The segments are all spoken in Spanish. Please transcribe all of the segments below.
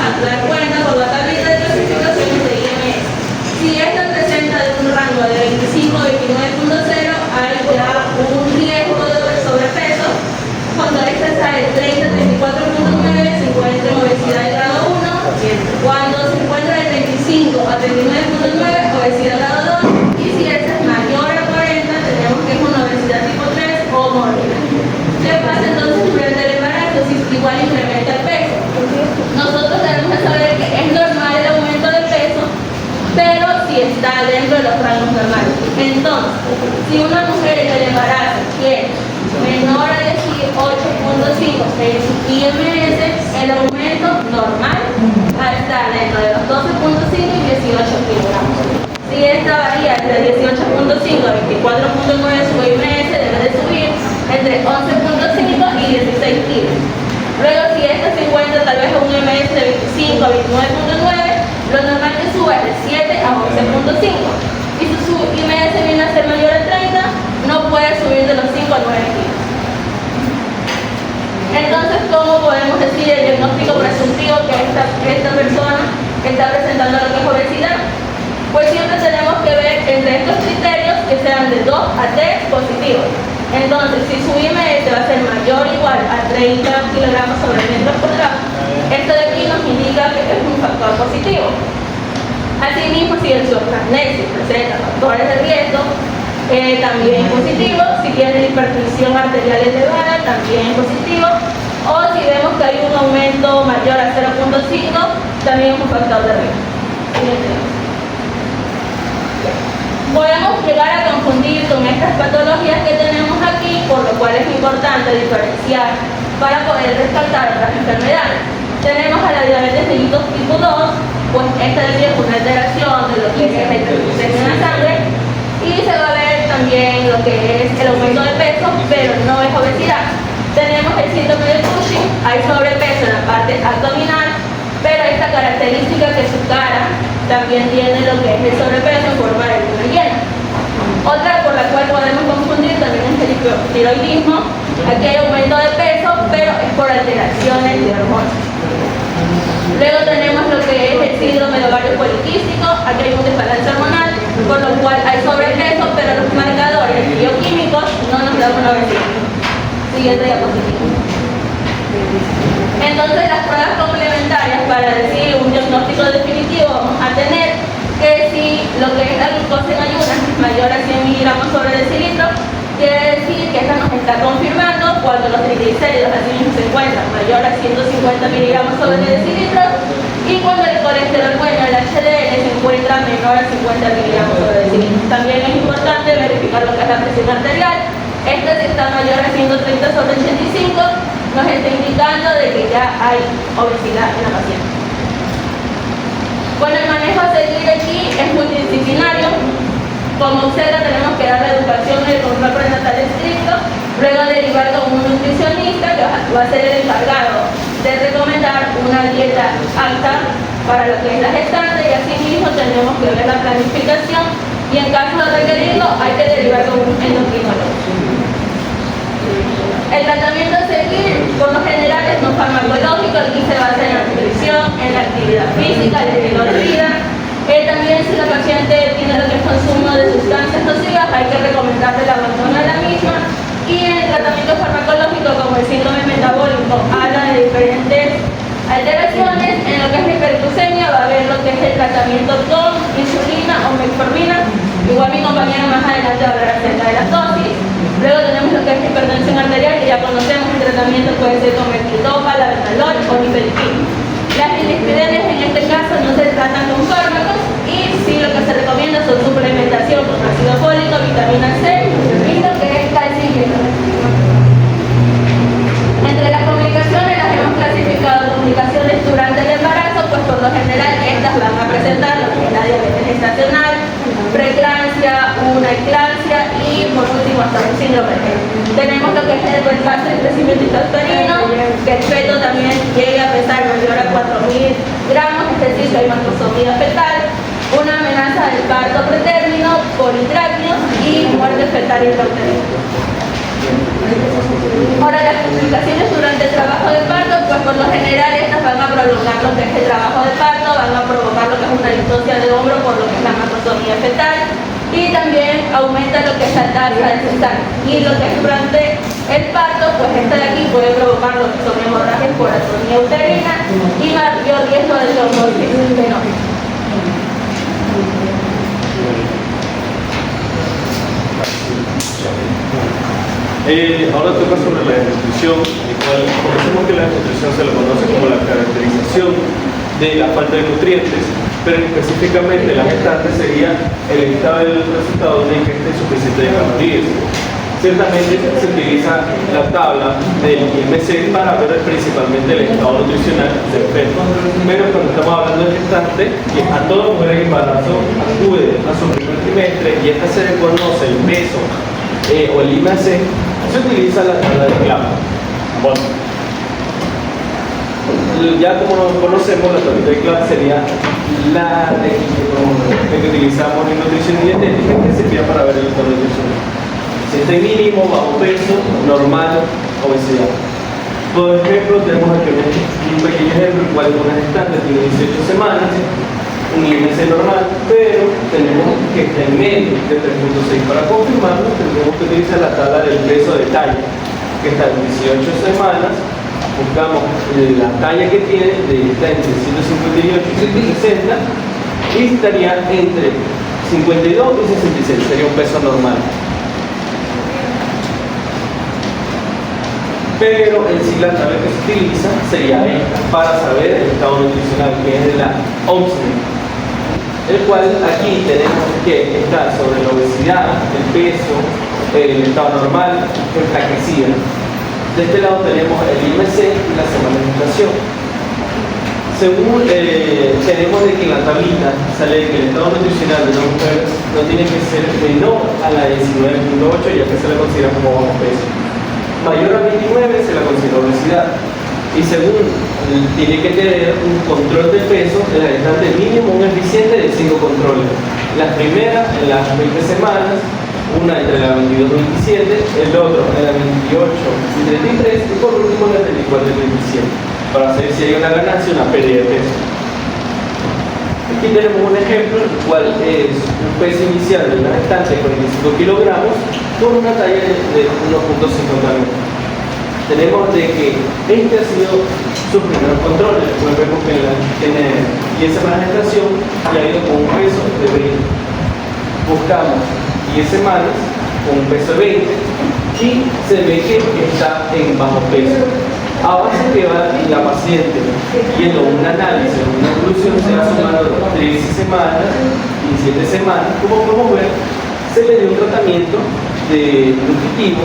a dar cuenta por la tablita de clasificaciones de IMS. Si esta presenta un rango de 25 a 29.0, hay ya un riesgo de sobrepeso. Cuando esta está de 30 a 34.9, se encuentra en obesidad de grado 1. Cuando se encuentra de 35 a 39.9, obesidad grado 2. Y si esta es mayor a 40, tenemos que es una obesidad tipo 3 o mórbida. ¿Qué pasa entonces durante el embarazo si igual incrementa el peso? Nosotros debemos de saber que es normal el aumento de peso, pero si está dentro de los rangos normales. Entonces, si una mujer en el embarazo tiene menor a 18.5 en su IMS, el aumento normal va a estar dentro de los 12.5 y 18 kilogramos. Si esta varía entre 18.5 a 24.9, su IMS debe de subir entre 11.5 y 16 kilos. Luego, si esta se encuentra tal vez a un IMS de 25 a 29.9, lo normal que suba es de 7 a 11.5. Y si su IMS viene a ser mayor a 30, no puede subir de los 5 a 9 kilos. Entonces, ¿cómo podemos decir el diagnóstico presuntivo que esta persona está presentando lo que es obesidad? Pues siempre tenemos que ver entre estos criterios que sean de 2 a 3 positivos. Entonces, si su IMS va a ser mayor o igual a 30 kilogramos sobre metro cuadrado, esto de aquí nos indica que es un factor positivo. Asimismo, si el anamnesis presenta factores de riesgo, también es positivo. Si tiene hipertensión arterial elevada, también es positivo. O si vemos que hay un aumento mayor a 0.5, también es un factor de riesgo. Podemos llegar a confundir con estas patologías que tenemos aquí, por lo cual es importante diferenciar para poder descartar otras enfermedades. Tenemos a la diabetes mellitus tipo 2, pues esta es una alteración de lo que es el glucemia en la sangre, y se va a ver también lo que es el aumento de peso, pero no es obesidad. Tenemos el síndrome de Cushing, hay sobrepeso en la parte abdominal, pero esta característica que su cara también tiene lo que es el sobrepeso en forma de luna llena. Otra por la cual podemos confundir también es el hipotiroidismo. Aquí hay aumento de peso, pero es por alteraciones de hormonas. Luego tenemos lo que es el síndrome de ovario poliquístico. Aquí hay un desbalance hormonal, por lo cual hay sobrepeso, pero los marcadores bioquímicos no nos dan una obesidad. Siguiente diapositiva. Entonces, las pruebas complementarias para decir un diagnóstico definitivo vamos a tener que si lo que es la glucosa en ayunas es mayor a 100 miligramos sobre decilitro, quiere decir que esta nos está confirmando cuando los triglicéridos asimismo se encuentran mayor a 150 miligramos sobre decilitro, y cuando el colesterol bueno, el HDL, se encuentra menor a 50 miligramos sobre decilitro. También es importante verificar lo que es la presión arterial. Esta, si está mayor a 130 sobre 85, nos está indicando de que ya hay obesidad en la paciente. Bueno, el manejo a seguir aquí es multidisciplinario. Como observa, tenemos que dar la educación y el control prenatal estricto, luego derivar con un nutricionista que va a ser el encargado de recomendar una dieta alta para lo que es la gestante, y así mismo tenemos que ver la planificación, y en caso de requerirlo hay que derivar con un endocrinólogo. El tratamiento a seguir, por lo general, es no farmacológico. Aquí se basa en la nutrición, en la actividad física, el estilo de vida. También, si la paciente tiene lo que es consumo de sustancias nocivas, hay que recomendarle el abandono de la misma. Y en el tratamiento farmacológico, como el síndrome metabólico habla de diferentes alteraciones, en lo que es la hiperglucemia va a haber lo que es el tratamiento con insulina o metformina. Igual mi compañera más adelante va a hablar acerca de las dosis. Luego tenemos lo que es hipertensión arterial, que ya conocemos. El tratamiento puede ser con metildopa, labetalol o nifedipine. Las inhibidores en este caso no se tratan con fármacos, y sí lo que se recomienda son suplementación con ácido fólico, vitamina C y lo que es calcio y hierro. Entre las complicaciones las hemos clasificado complicaciones durante el embarazo, pues por lo general estas van a presentar lo que es la diabetes gestacional, preeclampsia, una eclampsia y por último hasta un síndrome. Tenemos lo que es el retraso del crecimiento intrauterino, que el feto también llegue a pesar mayor a 4.000 gramos, es decir, que hay macrosomía fetal, una amenaza del parto pretérmino, politráqueos y muerte fetal intrauterina. Ahora, las complicaciones durante el trabajo de parto, pues por lo general estas van a prolongar lo que es el trabajo distocia de hombro por lo que es la macrotomía fetal, y también aumenta lo que es la tasa de cesárea. Y lo que es durante el parto, pues esta de aquí puede provocar lo que son hemorragias por atonía uterina y mayor riesgo de trombosis venosa. Ahora toca sobre la desnutrición, el cual conocemos que la desnutrición se lo conoce como la caracterización de la falta de nutrientes, pero específicamente la gestante sería el estado del resultado de ingesta insuficiente de calorías. Ciertamente se utiliza la tabla del IMC para ver principalmente el estado nutricional del feto, pero cuando estamos hablando de gestante, a toda mujer en embarazo acude a su primer trimestre y esta se reconoce el peso o el IMC, se utiliza la tabla de Clapper. Bueno, ya como conocemos, la tabla de Clapper sería la que utilizamos en nutrición y dietética, que servía para ver el estado nutricional. Si está mínimo, bajo peso, normal, obesidad. Por ejemplo, tenemos aquí un pequeño ejemplo, el cual una gestante tiene 18 semanas, un IMC normal, pero tenemos que está en medio de 3.6. Para confirmarlo, tenemos que utilizar la tabla del peso de talla, que está en 18 semanas, buscamos la talla que tiene, está entre 158 y 160, y estaría entre 52 y 66, sería un peso normal. Pero en sí la tabla que se utiliza sería esta para saber el estado nutricional, que es de la OMSNI, el cual aquí tenemos que está sobre la obesidad, el peso, el estado normal, enflaquecida. De este lado tenemos el IMC y la semana de gestación. Según tenemos de que en la tablita sale que el estado nutricional de una mujer no tiene que ser menor a la 19.8, ya que se la considera como bajo peso. Mayor a 29 se la considera obesidad, y según tiene que tener un control de peso de la gestante mínimo, un eficiente de 5 controles. Las primeras en las 20 semanas, una entre la 22 y 27, el otro en la 28 y 33, y por último la 34 y 27, para saber si hay una ganancia o una pérdida de peso. Aquí tenemos un ejemplo, el cual es un peso inicial de una gestante de 45 kilogramos con una talla de 1.5 gramos. Tenemos de que este ha sido su primer control, después vemos que tiene 10 semanas de gestación y ha ido con un peso de 20. Buscamos 10 semanas con un peso de 20 y se ve que está en bajo peso. Ahora se queda la paciente yendo un análisis, una conclusión, se va sumando 13 semanas y 7 semanas. Como podemos ver, se le dio un tratamiento de nutritivo,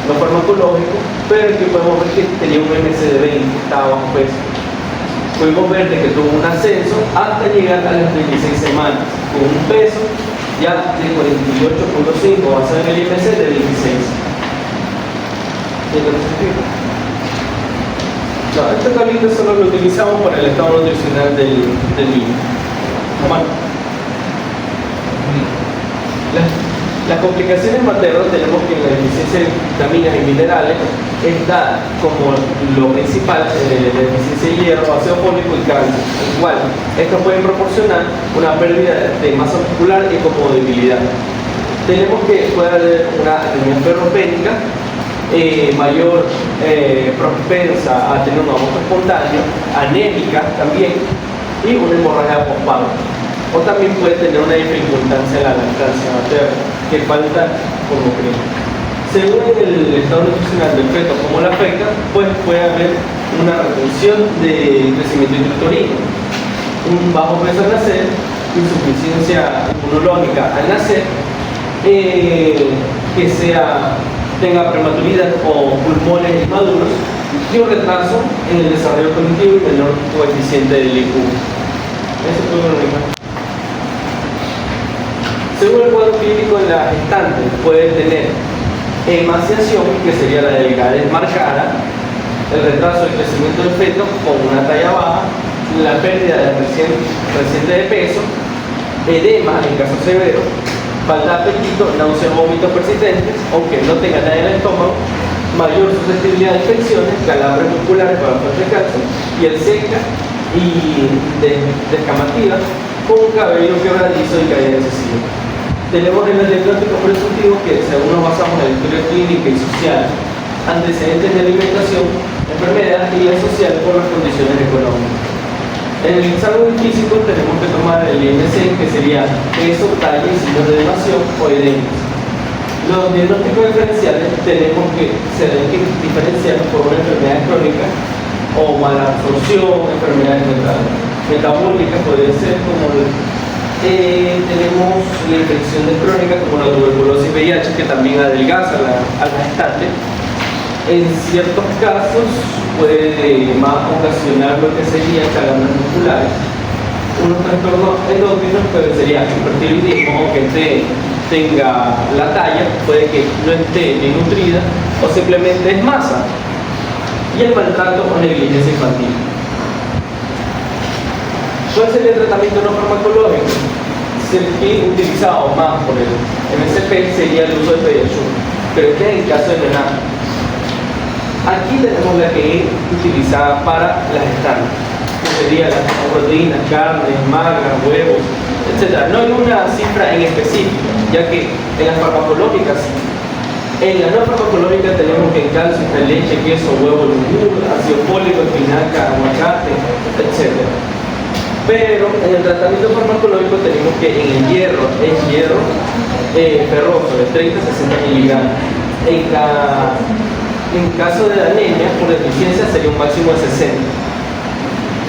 no farmacológico, pero que podemos ver que tenía un MC de 20, estaba bajo peso. Podemos ver de que tuvo un ascenso hasta llegar a las 26 semanas, con un peso ya de 48.5, basado en el IMC de 26. No, esta tablita solo lo utilizamos para el estado nutricional del niño. Bueno, las complicaciones maternas tenemos que en la deficiencia de vitaminas y minerales está como lo principal la deficiencia de hierro, ácido fólico y calcio, el cual estos pueden proporcionar una pérdida de masa muscular y como debilidad. Tenemos que puede haber una anemia ferropénica, mayor propensa a tener un aborto espontáneo, anémica también, y una hemorragia postparto. O también puede tener una dificultancia en la lactancia materna, que falta como creen. Según el estado nutricional del feto, como la afecta, pues puede haber una retención de crecimiento intrauterino, un bajo peso al nacer, insuficiencia inmunológica al nacer, que tenga prematuridad o pulmones inmaduros y un retraso en el desarrollo cognitivo y menor coeficiente del IQ. Eso fue una imagen. Según el cuadro clínico, la gestante puede tener emaciación, que sería la delgadez marcada, el retraso del crecimiento del feto con una talla baja, la pérdida de reciente de peso, edema en caso severo, falta de apetito, náuseas o vómitos persistentes, aunque no tenga nada en el estómago, mayor susceptibilidad a infecciones, calambres musculares para la falta de calcio, piel seca y descamativa, con cabello quebradizo y caída excesiva. Tenemos en el diagnóstico presuntivo que, según nos basamos en la historia clínica y social, antecedentes de alimentación, enfermedad y la social por las condiciones económicas. En el examen físico tenemos que tomar el IMC, que sería peso, talla y signos de donación o edemas. Los diagnósticos diferenciales tenemos que diferenciar por una enfermedad crónica o mala absorción, enfermedades metabólicas, puede ser como tenemos la infección de crónica como la tuberculosis VIH, que también adelgaza a la gestante. En ciertos casos puede más ocasionar lo que sería calambres musculares. Unos trastornos endócrinos que sería hipertiroidismo, o que tenga la talla, puede que no esté bien nutrida o simplemente es masa. Y el maltrato o negligencia infantil. ¿Cuál sería el tratamiento no farmacológico? El que utilizado más por el MSP sería el uso de pediasur, pero este es el caso de neonato. Aquí tenemos la que es utilizada para las gestantes, que sería las proteínas, carnes, magras, huevos, etc. No hay una cifra en específico, ya que en las farmacológicas sí. En la no farmacológica tenemos que en calcio está leche, queso, huevo, yogur, ácido fólico, espinaca, aguacate, etc. Pero en el tratamiento farmacológico tenemos que en el hierro es hierro ferroso de 30 a 60 miligramos. En caso de anemia por deficiencia sería un máximo de 60.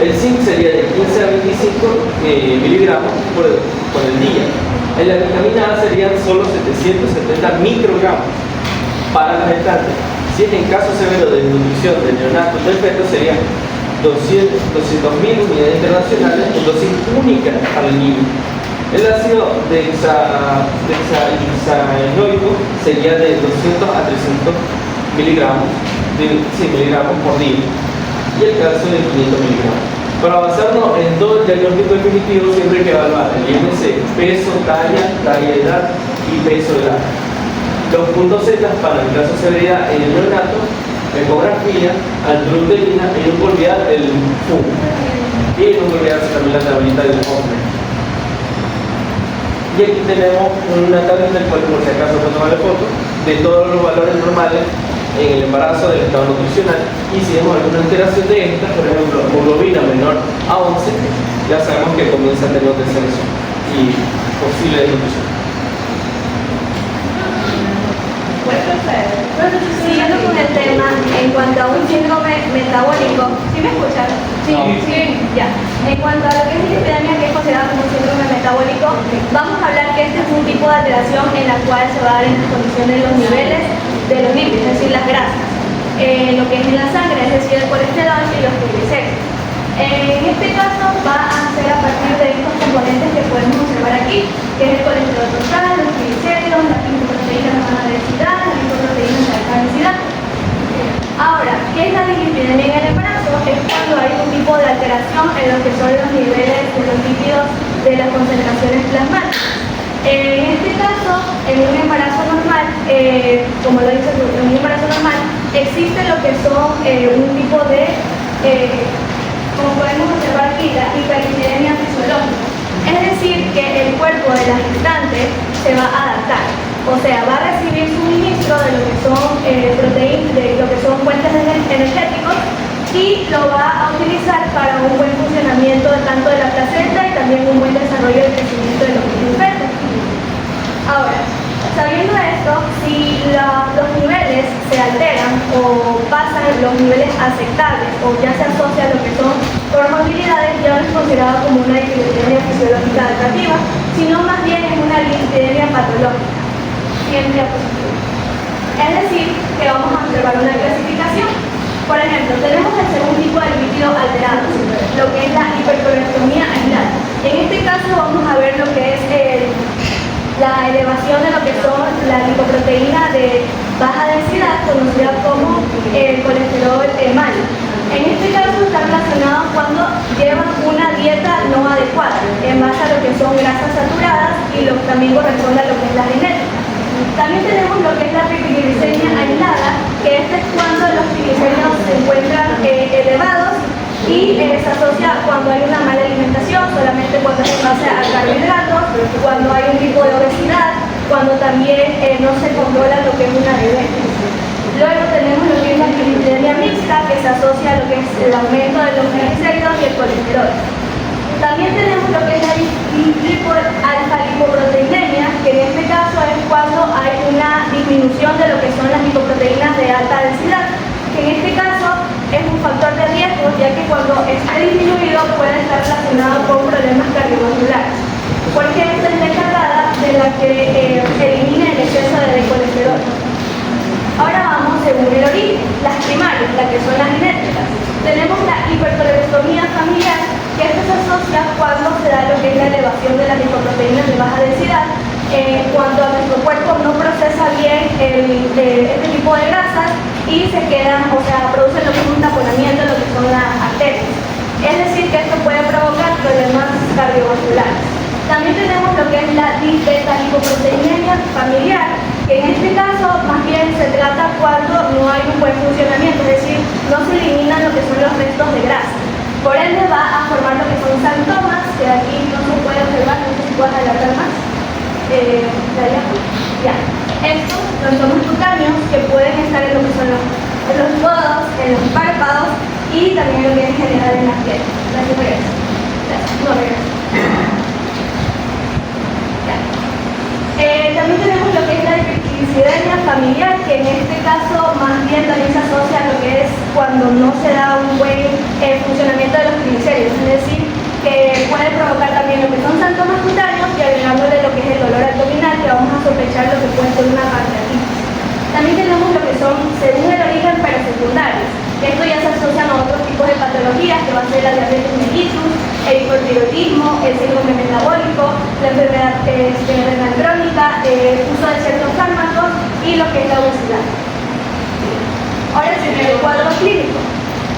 El zinc sería de 15 a 25 miligramos por el día. En la vitamina A serían solo 770 microgramos para la gestante. Si es en caso severo de desnutrición del neonato del feto, serían 200.000 unidades internacionales o dosis única para el niño. El ácido dexaenoico sería de 200 a 300 miligramos por día y el calcio de 500 miligramos. Para avanzarnos en todo el diagnóstico definitivo siempre hay que evaluar el IMC, peso, talla, edad y peso de edad. Los puntos Z para el caso de severidad en el neonato, ecografía, alturoterina y nunca olvidar el FU. Y nunca olvidar también la tablita del hombre. Y aquí tenemos una tablita en la cual, por si acaso, puedo tomar foto de todos los valores normales en el embarazo del estado nutricional, y si vemos alguna alteración de esta, por ejemplo, hemoglobina menor a 11, ya sabemos que comienza a tener descenso y posible desnutrición. Siguiendo con el tema, en cuanto a un síndrome metabólico, ¿sí me escuchan? Sí, No. sí, ya. En cuanto a lo que es dislipidemia, que es considerado como un síndrome metabólico, vamos a hablar que este es un tipo de alteración en la cual se va a dar en disposición de los niveles de los lípidos, es decir, las grasas, lo que es en la sangre, es decir, el colesterol y los triglicéridos. En este caso va a ser a partir de estos componentes que podemos observar aquí, que es el colesterol total, los triglicéridos, las lipoproteínas de baja densidad, las lipoproteínas de alta densidad. Ahora, ¿qué es la dislipidemia en el embarazo? Es cuando hay un tipo de alteración en lo que son los niveles de los lípidos de las concentraciones plasmáticas. En este caso, en un embarazo normal, como lo dice, en un embarazo normal, existe lo que son un tipo de, como podemos observar aquí, la hiperlipidemia fisiológica. Es decir, que el cuerpo de la gestante se va a adaptar. O sea, va a recibir suministro de lo que son proteínas, de lo que son fuentes energéticos, y lo va a utilizar para un buen funcionamiento tanto de la placenta y también un buen desarrollo y crecimiento de los niños fetos. Ahora, sabiendo esto, si los niveles se alteran o pasan los niveles aceptables o ya se asocia a lo que son comorbilidades, ya no es considerado como una dislipidemia fisiológica adaptativa, sino más bien es una dislipidemia patológica. Siguiente diapositiva. Es decir, que vamos a observar una clasificación. Por ejemplo, tenemos el segundo tipo de lípido alterado, lo que es la hipercolesterolemia aislada. En este caso vamos a ver lo que es la elevación de lo que son la lipoproteína de baja densidad, conocida como colesterol mal. En este caso está relacionado cuando llevan una dieta no adecuada, en base a lo que son grasas saturadas y también corresponde a lo que es la genética. También tenemos lo que es la triglicemia aislada, que este es cuando los triglicéridos se encuentran elevados y se asocia cuando hay una mala alimentación, solamente cuando es en base a cuando hay un tipo de obesidad, cuando también no se controla lo que es una diabetes. Luego tenemos lo que es la dislipidemia mixta, que se asocia a lo que es el aumento de los triglicéridos y el colesterol. También tenemos lo que es la alfa-lipoproteinemia, que en este caso es cuando hay una disminución de lo que son las lipoproteínas de alta densidad, que en este caso es un factor de riesgo, ya que cuando esté disminuido puede estar relacionado con problemas cardiovasculares, porque esta es la encargada de la que elimina el exceso de colesterol. Ahora vamos según el origen, las primarias, las que son las genéticas. Tenemos la hipercolesterolemia familiar, que esto se asocia cuando se da lo que es la elevación de las lipoproteínas de baja densidad, cuando nuestro cuerpo no procesa bien este tipo de grasas y se quedan, o sea, producen lo que es un taponamiento de lo que son las arterias. Es decir, que esto puede provocar problemas cardiovasculares. También tenemos lo que es la beta-lipoproteinemia familiar, que en este caso más bien se trata cuando no hay un buen funcionamiento, es decir, no se eliminan lo que son los restos de grasa. Por ende va a formar lo que son santomas, que aquí no se puede observar, no sé si puedes adelantar más. Ya. Estos santomas cutáneos que pueden estar en lo que son los codos, en los párpados y también lo que es en general en las piernas. Gracias, regresa. No, regresa. También tenemos lo que es la hipertrigliceridemia familiar, que en este caso más bien también se asocia a lo que es cuando no se da un buen funcionamiento de los triglicéridos, es decir, que puede provocar también lo que son síntomas cutáneos y agregándole lo que es el dolor abdominal, que vamos a sospechar lo que puede ser una pancreatitis. También tenemos lo que son, según el origen, pero secundarios. Esto ya se asocian a otros tipos de patologías, que va a ser la diabetes mellitus, el hipotiroidismo, el síndrome metabólico, la enfermedad renal crónica, el uso de ciertos fármacos y lo que es la obesidad. Ahora sí, el cuadro clínico.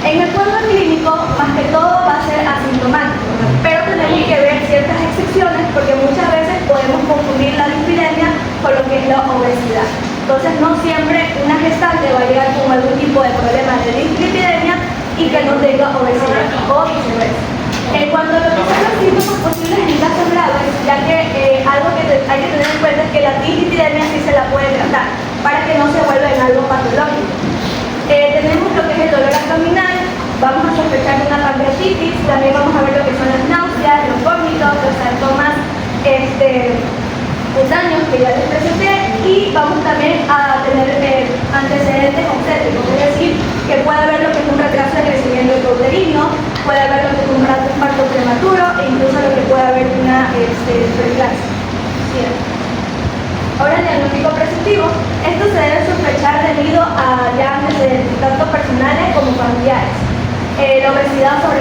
En el cuadro clínico, más que todo va a ser asintomático, pero tenemos que ver ciertas excepciones porque muchas veces podemos confundir la dislipidemia con lo que es la obesidad. Entonces, no siempre una gestante va a llegar con algún tipo de problema de dislipidemia y que no tenga obesidad, o viceversa. En cuanto a lo que son los síntomas posibles en casos graves, ya que algo que hay que tener en cuenta es que la dislipidemia sí se la puede tratar, para que no se vuelva en algo patológico. Tenemos lo que es el dolor abdominal, vamos a sospechar de una pancreatitis, también vamos a ver lo que son las náuseas, los vómitos, los sarcomas cutáneos que ya les presenté, y vamos también a tener antecedentes obstétricos, es decir, que puede haber lo que es un retraso de crecimiento uterino, puede haber lo que es un parto prematuro e incluso lo que puede haber una preeclampsia. Bien. Ahora, el diagnóstico preceptivo. Esto se debe sospechar debido a ya antecedentes tanto personales como familiares. La obesidad o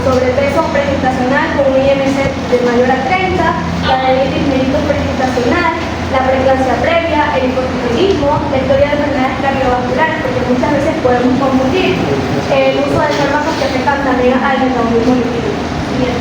sobrepeso pregestacional con un IMC de mayor a 30, la diabetes mellitus pregestacional, la preeclampsia previa, el hipotiroidismo, la historia de enfermedades cardiovasculares, porque muchas veces podemos confundir el uso de fármacos que afectan también al metabolismo lipídico. Bien.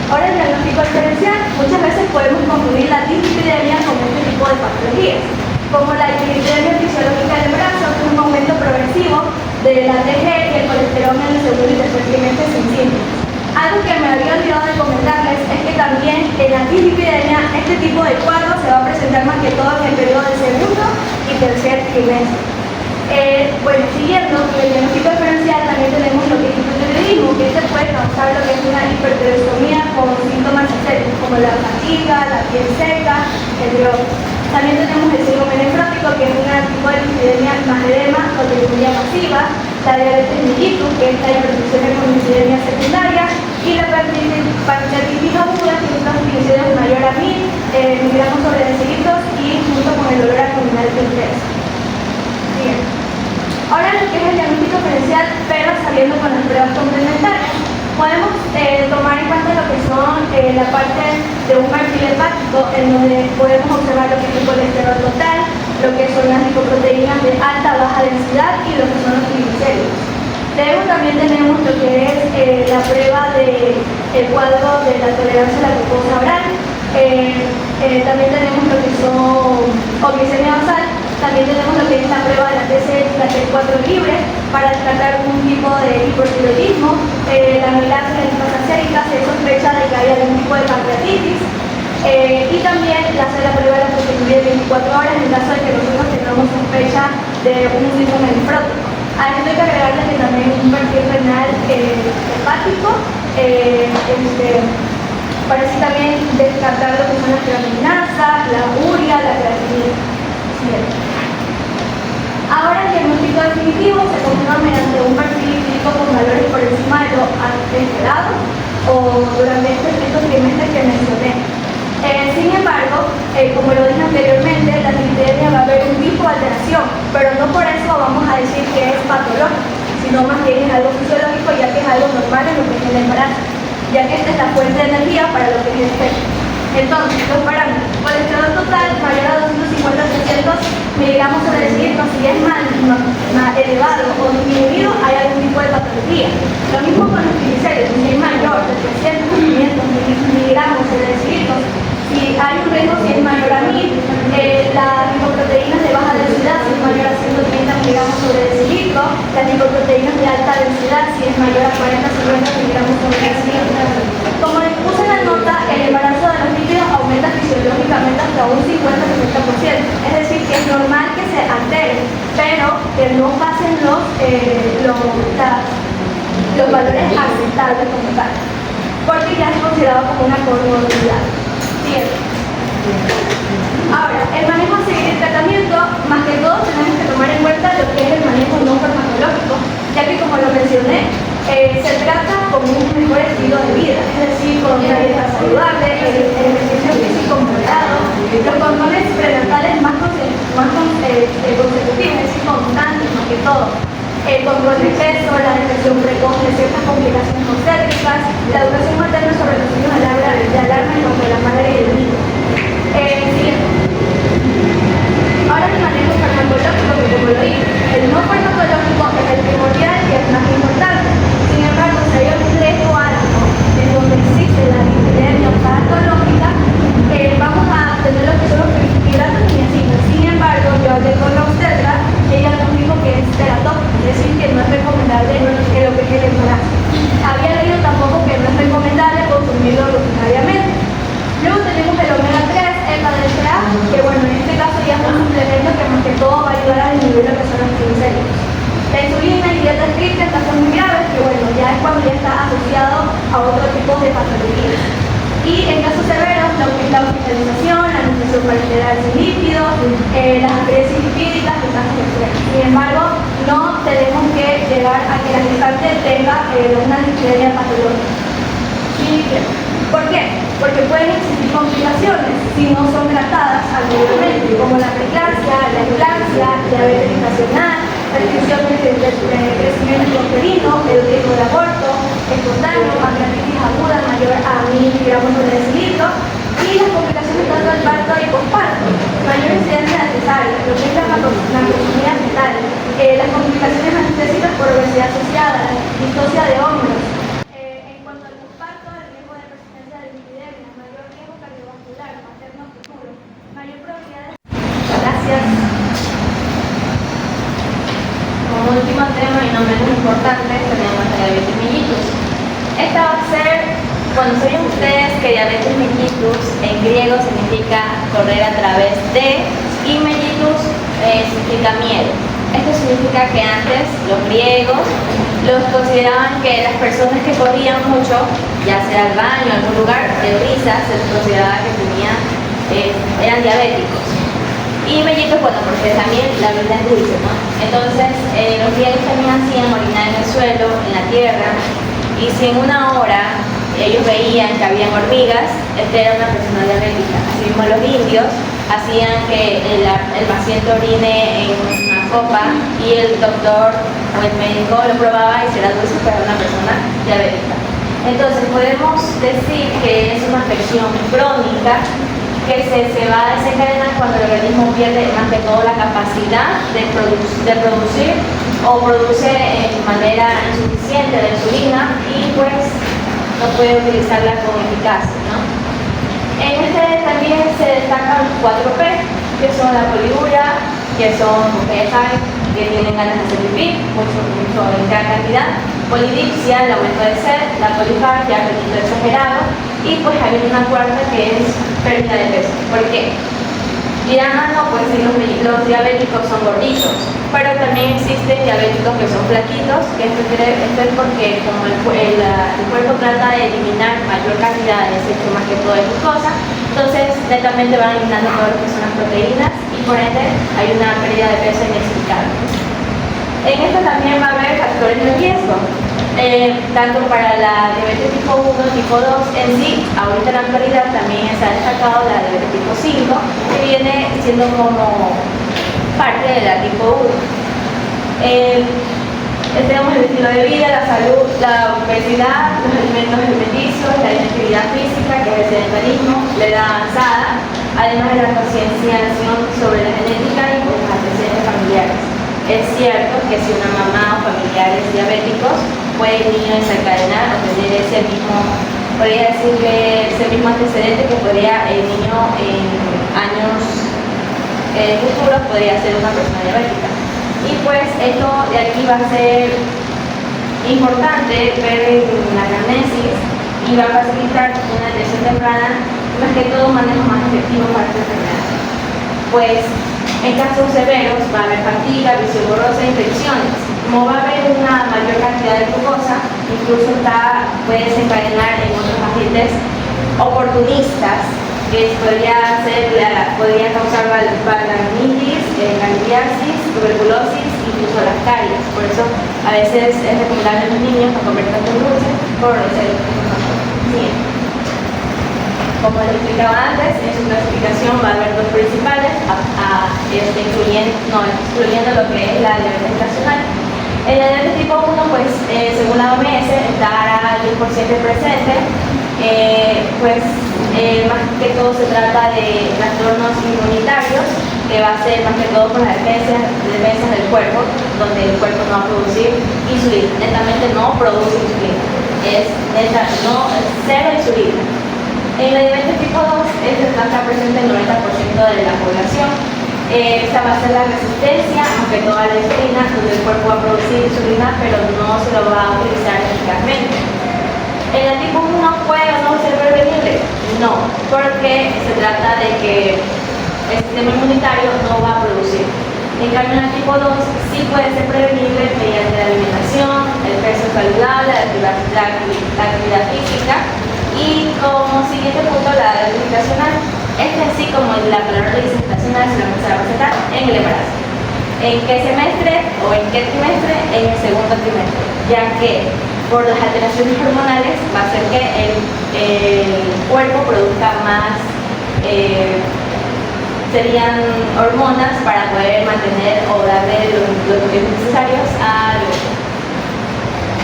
Ahora, el diagnóstico diferencial. Muchas veces podemos confundir la dislipidemia con este tipo de patologías, como la dislipidemia fisiológica del brazo, que es un aumento progresivo de la TG y el colesterol en el segundo y tercer trimestre sin síntomas. Algo que me había olvidado de comentarles es que también en la dislipidemia este tipo de cuadro se va a presentar más que todo en el periodo del segundo y tercer trimestre. Bueno, siguiendo con el diagnóstico diferencial, también tenemos lo que es hipotiroidismo, que este puede causar lo que es una hipertiroidistomía con síntomas excéntricos como la fatiga, la piel seca, entre otros. También tenemos el síndrome nefrótico, que es una tipo de dislipidemia más edema o triglicemia masiva, la diabetes mellitus, que es la hipertensión con dislipidemia secundaria, y la pancreatitis aguda, que es una triglicéridos mayor a 1000 miligramos sobre decilitros y junto con el dolor abdominal de estrés. Bien. Ahora, lo que es el diagnóstico diferencial, pero saliendo con las pruebas complementarias, podemos tomar en cuenta lo que son la parte de un perfil hepático, en donde podemos observar lo que es el colesterol total, lo que son las lipoproteínas de alta o baja densidad y lo que son los triglicéridos. Luego también tenemos lo que es la prueba del cuadro de la tolerancia a la glucosa oral. También tenemos lo que son glicemia basal. También tenemos lo que es la prueba de la T4 libre para descartar algún tipo de hipotiroidismo, la amilasa y la lipasa sérica. Se sospecha de que hay algún tipo de de pancreatitis. Y también la célula prueba la prosecuría de 24 horas en caso de que nosotros tengamos sospecha de un síndrome nefrótico. A esto hay que agregarle que también un perfil renal hepático, para así también descartar lo que son las creatinasas, la urea, la creatinina. Ahora el diagnóstico definitivo se confirma mediante un perfil clínico con valores por encima de lo antes esperado o durante estos trimestres que mencioné. Sin embargo, como lo dije anteriormente, la dislipidemia va a haber un tipo de alteración, pero no por eso vamos a decir que es patológico, sino más bien es algo fisiológico, ya que es algo normal en lo que es el embarazo, ya que esta es la fuente de energía para lo que es el feto. Entonces, los parámetros: colesterol total mayor a 250-300 miligramos sobre decilitro. Si es más elevado o disminuido, hay algún tipo de patología. Lo mismo con los triglicéridos: si es mayor de 300-500 miligramos sobre decilitro, si hay un riesgo, si es mayor a 1000, las lipoproteínas de baja densidad, si es mayor a 130 miligramos sobre decilitro, las lipoproteínas de alta densidad, si es mayor a 40-50 miligramos sobre decilitro. Como les puse en la nota, el embarazo de los lípidos aumenta fisiológicamente hasta un 50-60%, es decir, que es normal que se alteren, pero que no pasen los valores aceptables como tal, porque ya es considerado como una comorbilidad. Ahora, el manejo a seguir el tratamiento, más que todo tenemos que tomar en cuenta lo que es el manejo no farmacológico, ya que como lo mencioné, se trata como un mejor estilo de vida, es decir, con una dieta saludable, el ejercicio físico moderado, los controles prenatales más consecutivos, es decir, constantes más que todo, el control de peso, la detección precoz de ciertas complicaciones obstétricas, la educación materna sobre los signos de alarma en cuanto a la madre y el niño. Siguiente. Ahora el manejo farmacológico, que como lo dije, el no farmacológico es el primordial y el más importante. Sin embargo, si hay un riesgo alto en donde existe la dislipidemia patológica, vamos a tener lo que son los hidratos y niacina. Sin embargo, yo hablé con la obstetra, ella nos dijo que es teratóxico, es decir, que no es recomendable en lo que es el embarazo. Había leído tampoco que no es recomendable consumirlo rutinariamente. Luego tenemos el omega 3, el DHA, que bueno, en este caso ya es un suplemento que más que todo va a ayudar a disminuir lo que son los triglicéridos. La insulina y dieta estricta en casos muy graves, que bueno, ya es cuando ya está asociado a otro tipo de patologías. Y en casos severos, lo que es la hospitalización, la nutrición para integrarse lípidos, las acidosis lipídicas y casos extremos. Sin embargo, no tenemos que llegar a que la gestante tenga una dislipidemia patológica. ¿Por qué? Porque pueden existir complicaciones si no son tratadas anteriormente, como la preeclampsia, la eclampsia, diabetes gestacional, restricciones del crecimiento uterino, el riesgo de aborto, espontáneo, pancreatitis aguda mayor a 1000 miligramos por decilitro, y las complicaciones tanto del parto y posparto, mayor incidencia de cesárea, lo que es la macrosomía fetal, las complicaciones anestésicas por obesidad asociada, distocia de hombros. En cuanto al posparto, el riesgo de persistencia de lipidemia, mayor riesgo cardiovascular, materno futuro, mayor probabilidad de... Gracias. Como último tema y no menos importante, tenemos la diabetes mellitus. Esta va a ser, bueno, saben ustedes que diabetes mellitus en griego significa correr a través de, y mellitus significa miedo. Esto significa que antes los griegos los consideraban que las personas que corrían mucho, ya sea al baño o algún lugar de risa, se les consideraba que eran diabéticos. Y mellitus, bueno, porque también la vida es dulce, ¿no? Entonces, los griegos también hacían orinar en el suelo, en la tierra, y si en una hora ellos veían que habían hormigas, era una persona diabética. Así mismo los indios hacían que el paciente orine en una copa y el doctor o el médico lo probaba y si era dulce, pues era una persona diabética. Entonces, podemos decir que es una afección crónica que se va a desencadenar cuando el organismo pierde más que todo la capacidad de producir o produce en manera insuficiente de insulina y pues no puede utilizarla con eficacia, ¿no? En este también se destacan 4P, que son la poliuria, que son, ustedes saben, que tienen ganas de hacer pipí, mucho en gran cantidad, polidipsia, el aumento de sed, la polifagia, apetito exagerado, Y pues hay una cuarta que es pérdida de peso. ¿Por qué? Dirán, ah, no, pues sí, los diabéticos son gorditos, pero también existen diabéticos que son flaquitos, que esto es porque como el cuerpo trata de eliminar mayor cantidad de desecho más que todo de glucosa, entonces netamente van eliminando todo lo que son las proteínas y por ende hay una pérdida de peso inexplicable. En esto también va a haber factores de riesgo. Tanto para la diabetes tipo 1, tipo 2 en sí, ahorita en la actualidad también se ha destacado la diabetes tipo 5, que viene siendo como parte de la tipo 1. Tenemos el estilo de vida, la salud, la obesidad, los alimentos alimenticios, la inactividad física, que es el sedentarismo, la edad avanzada, además de la concienciación sobre la genética y pues, los antecedentes familiares. Es cierto que si una mamá o familiares diabéticos, puede el niño desencadenar o tener ese mismo, podría decirle, ese mismo antecedente que podría el niño en años futuros podría ser una persona diabética. Y pues esto de aquí va a ser importante ver la anamnesis y va a facilitar una detección temprana, más que todo un manejo más efectivo para esta enfermedad. Pues en casos severos va a haber fatiga, visión borrosa e infecciones. Como va a haber una mayor cantidad de glucosa, incluso puede desencadenar en otros agentes oportunistas, que podría causar balanitis, candidiasis, tuberculosis, incluso las caries. Por eso a veces es recomendable a los niños no comer tanto dulce por ese siguiente. Como les explicaba antes, en su clasificación va a haber dos principales, excluyendo lo que es la diabetes estacional. En la diabetes tipo 1, pues según la OMS, estará el 10% presente, más que todo se trata de trastornos inmunitarios, que va a ser más que todo por las defensas del cuerpo, donde el cuerpo no va a producir insulina, netamente no produce insulina, es cero insulina. En la diabetes tipo 2, esta está presente en el 90% de la población. Esta va a ser la resistencia, aunque toda la insulina, donde el cuerpo va a producir insulina, pero no se lo va a utilizar eficazmente. ¿En la tipo 1 puede o no ser prevenible? No, porque se trata de que el sistema inmunitario no va a producir. En cambio, en la tipo 2 sí puede ser prevenible mediante la alimentación, el peso saludable, la actividad física. Y como siguiente punto, la diabetes estacional. Así como la palabra dice estacional, se la va a presentar en el embarazo. ¿En qué semestre o en qué trimestre? En el segundo trimestre, ya que por las alteraciones hormonales va a hacer que el cuerpo produzca más, serían hormonas para poder mantener o darle los nutrientes necesarios al bebé.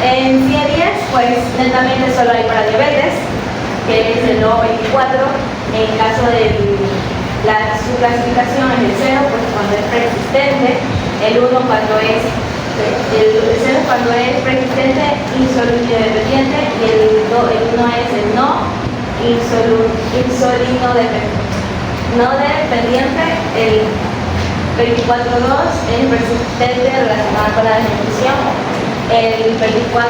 En CIE-10, pues netamente solo hay para diabetes, que es el O24. En caso de su clasificación es el 0, pues cuando es persistente, el 1 cuando es el 0 cuando es persistente, insulino dependiente, y el 1 es el no insulino dependiente. No dependiente, el 24.2 es persistente relacionado con la desnutrición. El 24.3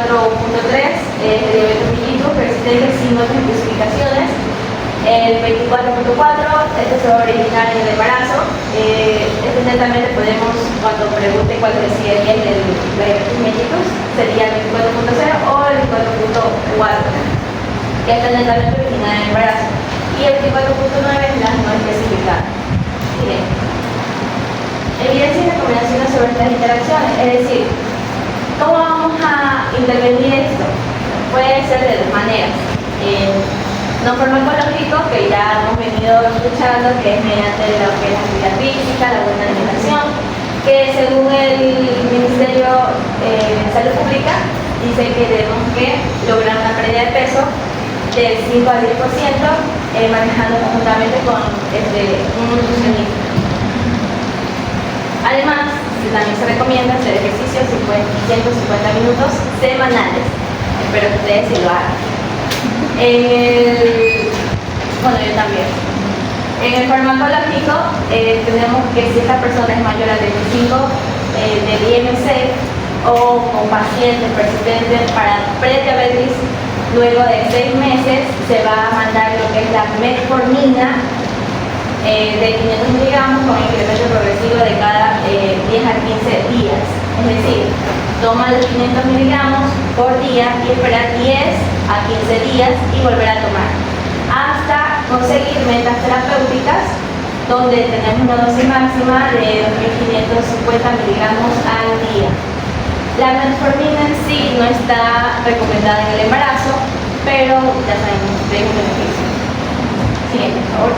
es de diabetes mellitus persistente sin otras especificaciones. El 24.4, este se va a originar en el embarazo. Este netamente podemos, cuando pregunte cuál decía bien el diabetes mellitus, sería el 24.0 o el 24.4, que este netamente origina en el embarazo. Y el 24.9 es la no especificada. Bien. Evidencia y recomendaciones sobre estas interacciones, es decir, ¿cómo vamos a intervenir esto? Puede ser de dos maneras. No farmacológico, que ya hemos venido escuchando, que es mediante lo que es la actividad física, la buena alimentación, que según el Ministerio de Salud Pública dice que tenemos que lograr una pérdida de peso del 5 al 10%, manejando conjuntamente con un nutricionista. Además, también se recomienda hacer ejercicios 150 minutos semanales. Espero que ustedes sí lo hagan. Bueno, yo también. En el farmacológico tenemos que si esta persona es mayor a 35 del IMC o con pacientes persistentes para prediabetes Luego de 6 meses se va a mandar lo que es la metformina de 500 miligramos con incremento progresivo de cada 10 a 15 días. Es decir, toma los 500 miligramos por día y esperar 10 a 15 días y volver a tomar hasta conseguir metas terapéuticas donde tenemos una dosis máxima de 2.550 miligramos al día. La metformina en sí no está recomendada en el embarazo, pero ya sabemos que es un beneficio. Siguiente, por favor.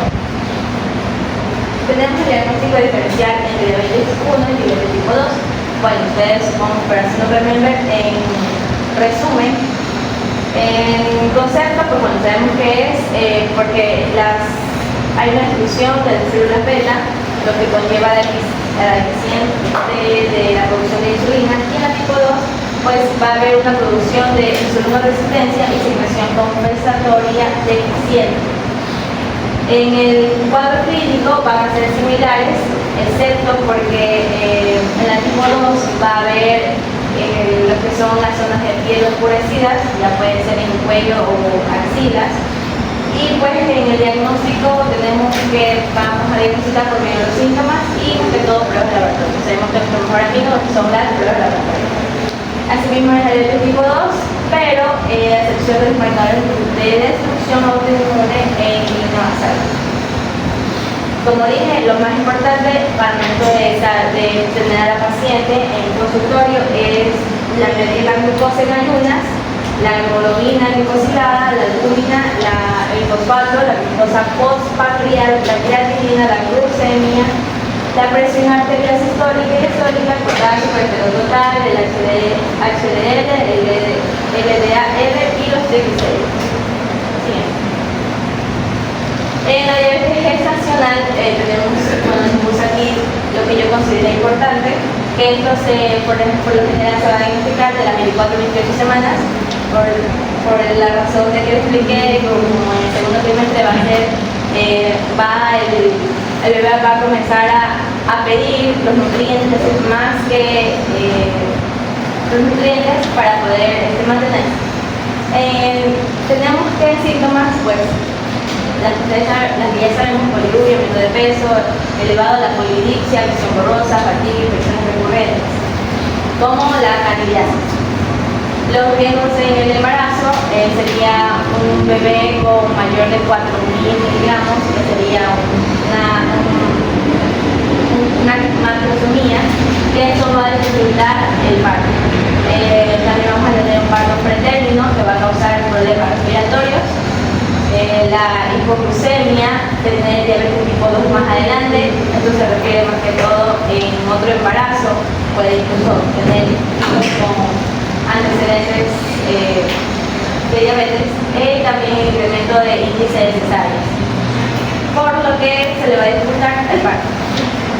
Tenemos el diagnóstico diferencial entre diabetes tipo 1 y diabetes tipo 2. Bueno, ustedes supongo que para hacer un remember, en resumen, en concepto, pues bueno, sabemos que es porque hay una exclusión de las células beta, lo que conlleva la deficiencia de la producción de insulina, y en la tipo 2 pues va a haber una producción de insulina resistencia y secreción compensatoria deficiente. En el cuadro clínico van a ser similares, excepto porque en la tipo 2 va a haber lo que son las zonas de piel oscurecidas, ya pueden ser en cuello o axilas. Y pues en el diagnóstico tenemos que vamos a diagnosticar por medio de los síntomas y más que todo pruebas de laboratorio. Sabemos que nuestro mejor amigo son las pruebas de laboratorio. Asimismo es el diabetes tipo 2, pero a excepción de los marcadores de destrucción autoinmune en línea basal. Como dije, lo más importante para el momento de tener a la paciente en el consultorio es medir la glucosa en ayunas, la hemoglobina glicosilada, la albúmina, el fosfato, la glucosa postprandial, la creatinina, la glucemia, la presión arterial sistólica y diastólica, el potasio, el colesterol total, el HDL, el LDL y los triglicéridos. En la diabetes gestacional tenemos aquí lo que yo considero importante, que esto por lo general se va a diagnosticar de las 24 a 28 semanas, por la razón de que les expliqué, como en el segundo trimestre el bebé va a comenzar a pedir los nutrientes más que los nutrientes para poder mantenerse. Tenemos que síntomas, pues, las que ya sabemos: poliuria, aumento de peso elevado, la polidipsia, visión borrosa, fatiga, infecciones recurrentes, como la candidiasis. Los riesgos en el embarazo sería un bebé con mayor de 4.000 miligramos, que sería una macrosomía, que eso va a dificultar el parto. También vamos a tener un parto pretérmino que va a causar problemas respiratorios. La hipoglucemia, tener diabetes tipo 2 más adelante, esto se refiere más que todo en otro embarazo, puede incluso tener hijos con antecedentes de diabetes, y también el incremento de índice de cesáreas, por lo que se le va a dificultar el parto.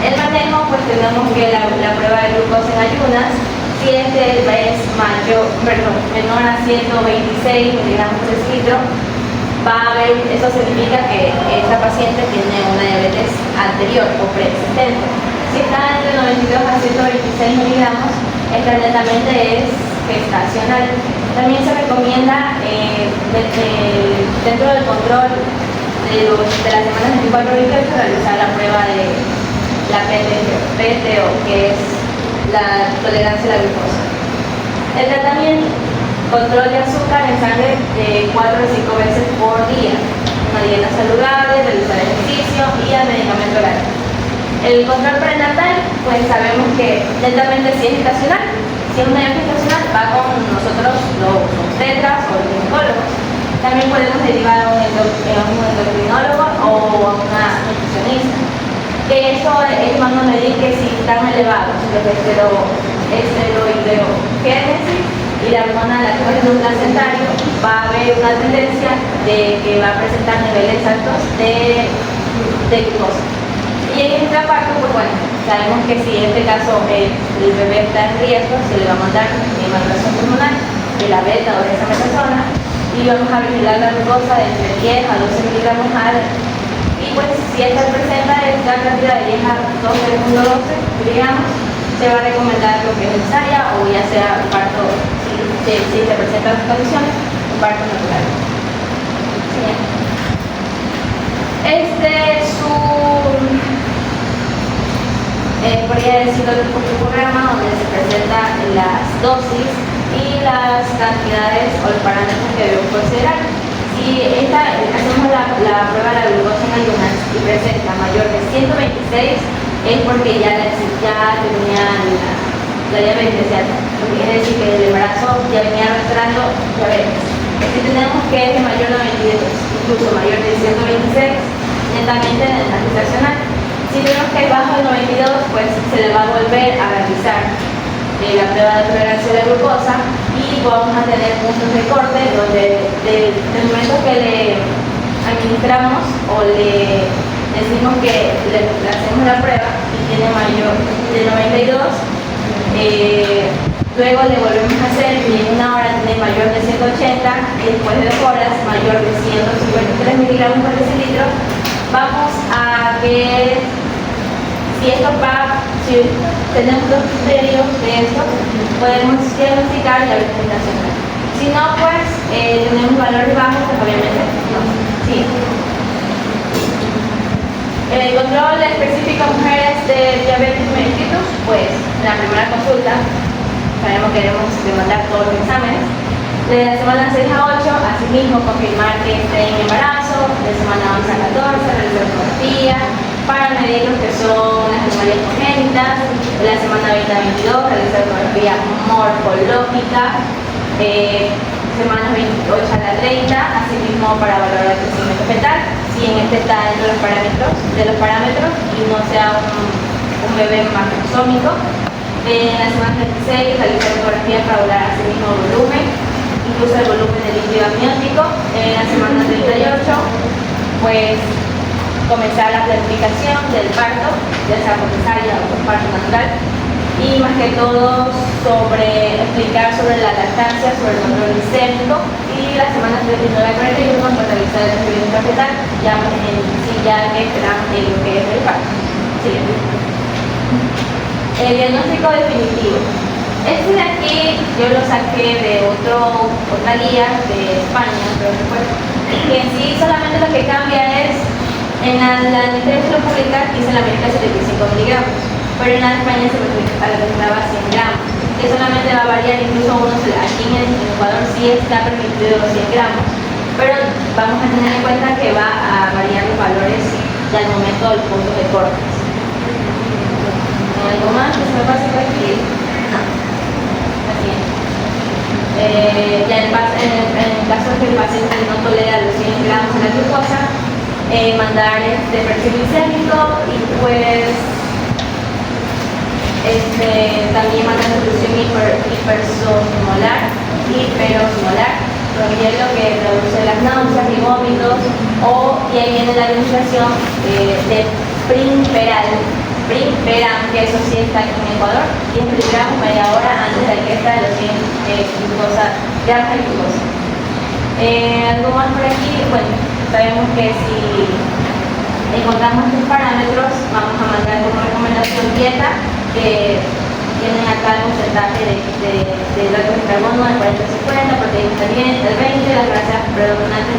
El manejo, pues tenemos que la prueba de glucosa en ayunas, si este es menor a 126 miligramos por decilitro, va a haber, eso significa que esta paciente tiene una diabetes anterior o preexistente. Si está entre 92 a 126 miligramos, esta netamente es gestacional. También se recomienda dentro del control de las semanas 24 y 28 realizar la prueba de la PTO, que es la tolerancia a la glucosa. El tratamiento: control de azúcar en sangre de 4 a 5 veces por día, una dieta saludable, realizar ejercicio y el medicamento oral. El control prenatal, pues sabemos que netamente si es gestacional, si es una diabetes gestacional, va con nosotros los obstetras o los ginecólogos. También podemos derivar a un endocrinólogo o a una nutricionista. Que eso ellos van a medir que si están elevados los esteroidogénesis y la hormona lactógeno placentario, va a haber una tendencia de que va a presentar niveles altos de glucosa. Y en esta parte, pues bueno, sabemos que si en este caso el bebé está en riesgo, se le va a mandar evaluación hormonal de la beta o de esa metasona, y vamos a vigilar la glucosa de entre 10 a 12 miligramos al. Y pues si esta presenta esta cantidad de 10 a 12 miligramos, se va a recomendar lo que es cesárea o ya sea parto si se presentan las condiciones, parto natural. Siguiente. Podría decirlo de un programa donde se presentan las dosis y las cantidades o los parámetros que debemos considerar. Si hacemos la prueba de la glucosa en ayunas y presenta mayor de 126, es porque ya tenía la diabetes, lo que quiere decir que el embarazo ya venía arrastrando diabetes. Si tenemos que es de mayor de 92, incluso mayor de 126, netamente en el gestacional. Si vemos que es bajo de 92, pues se le va a volver a realizar la prueba de tolerancia a la glucosa y vamos a tener puntos de corte donde del momento que le administramos o le decimos que le hacemos la prueba y tiene mayor de 92, luego le volvemos a hacer y en una hora tiene mayor de 180 y después de 2 horas mayor de 153 miligramos por decilitro. Vamos a ver si tenemos los criterios de esto, podemos diagnosticar diabetes gestacional. Si no, pues tenemos valores bajos, pues obviamente no. Sí. El control específico a mujeres de diabetes mellitus, pues en la primera consulta sabemos que debemos demandar todos los exámenes. De la semana 6 a 8, asimismo confirmar que esté en embarazo, de semana 11 a 14, realizar ecografía, para medir lo que son las anomalias congénitas, de la semana 20 a 22, realizar ecografía morfológica, semana 28 a la 30, asimismo para valorar el crecimiento fetal, si en este está dentro de los parámetros y no sea un bebé macrosómico. En la semana 26, realizar ecografía para valorar asimismo volumen, incluso el volumen del líquido amniótico. En la semana 38, pues comenzar la planificación del parto, ya sea por cesárea o por parto natural, y más que todo explicar sobre la lactancia, sobre el control glicémico, y la semana 39 a 41 para realizar el experimento fetal, ya que esperamos en lo que es el parto. Siguiente. El diagnóstico definitivo. Este de aquí yo lo saqué de otra guía de España, pero después, que en sí solamente lo que cambia es, en la literatura pública dice la medida 75 miligramos, pero en la de España se recomendaba 100 gramos, que solamente va a variar, incluso aquí en Ecuador sí está permitido 100 gramos, pero vamos a tener en cuenta que va a variar los valores ya al momento del punto de corte. ¿Algo más que se me pase por aquí? No. Así es. Ya en el caso de que el paciente no tolera los 100 gramos de la glucosa, mandar perfil glicémico y pues también mandar solución hiperosmolar, con hielo que reduce las náuseas y vómitos, y ahí viene la administración de Primperam, que eso sí está aquí en Ecuador, 10 miligramos media hora antes de que esta de los 100 gramos de glucosa. Algo más por aquí, bueno, sabemos que si encontramos estos parámetros, vamos a mandar como recomendación dieta, que tienen acá el porcentaje de hidratos de carbono del 40-50, proteínas del 20, las grasas predominantes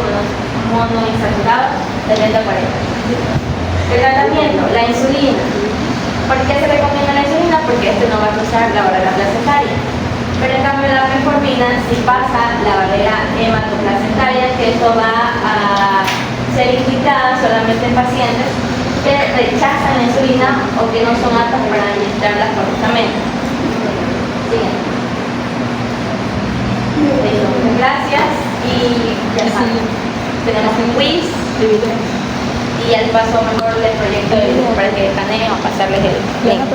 monoinsaturados del 30-40. El tratamiento, la insulina. ¿Por qué se recomienda la insulina? Porque no va a cruzar la barrera placentaria. Pero en cambio la metformina sí pasa la barrera hematoplacentaria, que eso va a ser indicada solamente en pacientes que rechazan la insulina o que no son aptas para administrarla correctamente. Siguiente. Muchas gracias y ya saben, tenemos un quiz y al paso mejor del proyecto para que escaneen o pasarles el link.